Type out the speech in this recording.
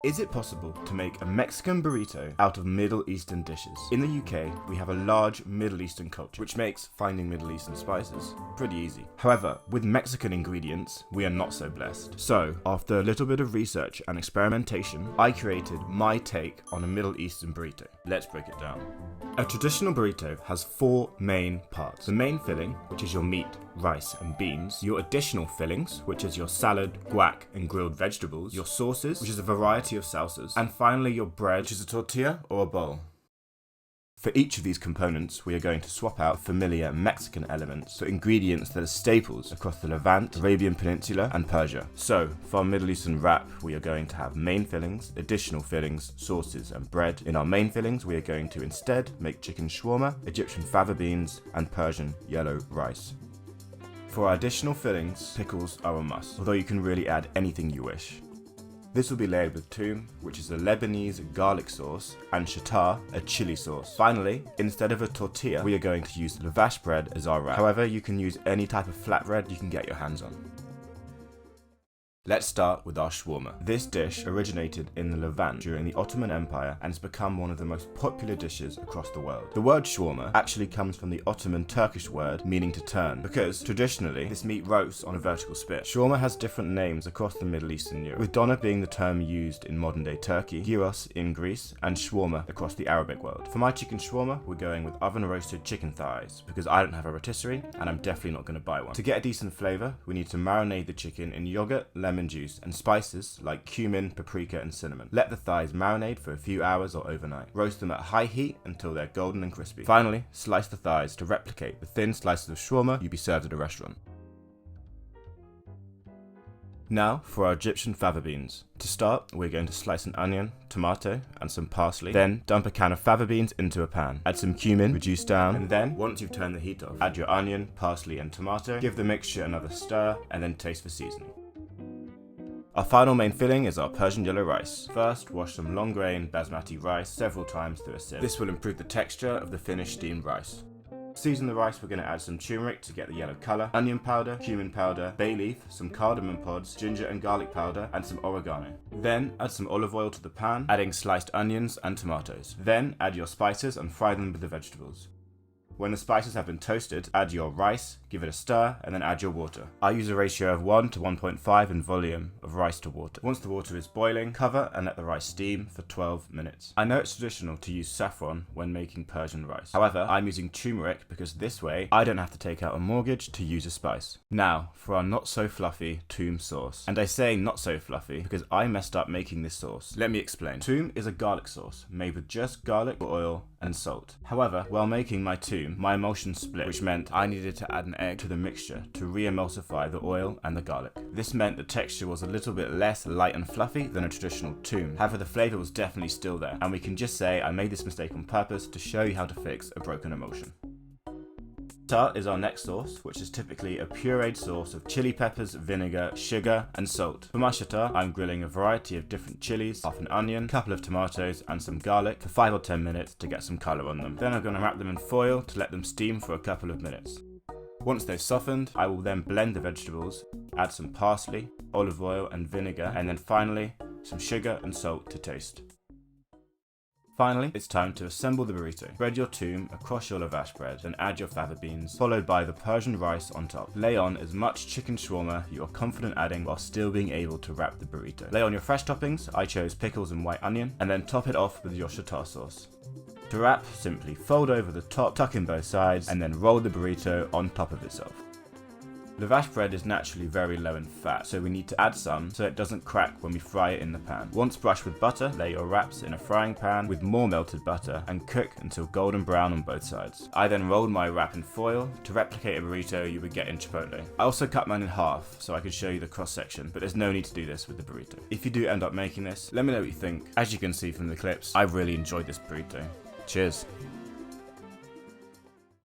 Is it possible to make a Mexican burrito out of Middle Eastern dishes? In the UK, we have a large Middle Eastern culture, which makes finding Middle Eastern spices pretty easy. However, with Mexican ingredients, we are not so blessed. So, after a little bit of research and experimentation, I created my take on a Middle Eastern burrito. Let's break it down. A traditional burrito has 4 main parts. The main filling, which is your meat, rice and beans, your additional fillings, which is your salad, guac and grilled vegetables, your sauces, which is a variety of salsas, and finally your bread, which is a tortilla or a bowl. For each of these components, we are going to swap out familiar Mexican elements for ingredients that are staples across the Levant, Arabian Peninsula, and Persia. So, for our Middle Eastern wrap, we are going to have main fillings, additional fillings, sauces, and bread. In our main fillings, we are going to instead make chicken shawarma, Egyptian fava beans, and Persian yellow rice. For our additional fillings, pickles are a must, although you can really add anything you wish. This will be layered with toum, which is a Lebanese garlic sauce, and shatar, a chili sauce. Finally, instead of a tortilla, we are going to use lavash bread as our wrap. However, you can use any type of flatbread you can get your hands on. Let's start with our shawarma. This dish originated in the Levant during the Ottoman Empire and has become one of the most popular dishes across the world. The word shawarma actually comes from the Ottoman Turkish word meaning to turn, because traditionally this meat roasts on a vertical spit. Shawarma has different names across the Middle East and Europe, with doner being the term used in modern day Turkey, gyros in Greece, and shawarma across the Arabic world. For my chicken shawarma, we're going with oven roasted chicken thighs, because I don't have a rotisserie and I'm definitely not going to buy one. To get a decent flavour, we need to marinate the chicken in yogurt, lemon juice and spices like cumin, paprika and cinnamon. Let the thighs marinate for a few hours or overnight. Roast them at high heat until they're golden and crispy. Finally, slice the thighs to replicate the thin slices of shawarma you'd be served at a restaurant. Now for our Egyptian fava beans. To start, we're going to slice an onion, tomato and some parsley. Then dump a can of fava beans into a pan. Add some cumin, reduce down, and then, once you've turned the heat off, add your onion, parsley and tomato. Give the mixture another stir and then taste for seasoning. Our final main filling is our Persian yellow rice. First, wash some long grain basmati rice several times through a sieve. This will improve the texture of the finished steamed rice. Season the rice, we're going to add some turmeric to get the yellow colour, onion powder, cumin powder, bay leaf, some cardamom pods, ginger and garlic powder, and some oregano. Then add some olive oil to the pan, adding sliced onions and tomatoes. Then add your spices and fry them with the vegetables. When the spices have been toasted, add your rice, give it a stir, and then add your water. I use a ratio of 1 to 1.5 in volume of rice to water. Once the water is boiling, cover and let the rice steam for 12 minutes. I know it's traditional to use saffron when making Persian rice. However, I'm using turmeric because this way, I don't have to take out a mortgage to use a spice. Now, for our not so fluffy toum sauce. And I say not so fluffy because I messed up making this sauce. Let me explain. Toum is a garlic sauce made with just garlic, oil, and salt. However, while making my toum, my emulsion split, which meant I needed to add an egg to the mixture to re-emulsify the oil and the garlic. This meant the texture was a little bit less light and fluffy than a traditional toum. However, the flavour was definitely still there, and we can just say I made this mistake on purpose to show you how to fix a broken emulsion. Shawarma is our next sauce, which is typically a pureed sauce of chili peppers, vinegar, sugar, and salt. For my shawarma, I'm grilling a variety of different chilies, half an onion, a couple of tomatoes, and some garlic for 5 or 10 minutes to get some colour on them. Then I'm going to wrap them in foil to let them steam for a couple of minutes. Once they've softened, I will then blend the vegetables, add some parsley, olive oil, and vinegar, and then finally, some sugar and salt to taste. Finally, it's time to assemble the burrito. Spread your toum across your lavash bread, then add your fava beans, followed by the Persian rice on top. Lay on as much chicken shawarma you are confident adding while still being able to wrap the burrito. Lay on your fresh toppings, I chose pickles and white onion, and then top it off with your shawarma sauce. To wrap, simply fold over the top, tuck in both sides, and then roll the burrito on top of itself. Lavash bread is naturally very low in fat, so we need to add some so it doesn't crack when we fry it in the pan. Once brushed with butter, lay your wraps in a frying pan with more melted butter and cook until golden brown on both sides. I then rolled my wrap in foil to replicate a burrito you would get in Chipotle. I also cut mine in half so I could show you the cross section, but there's no need to do this with the burrito. If you do end up making this, let me know what you think. As you can see from the clips, I really enjoyed this burrito. Cheers.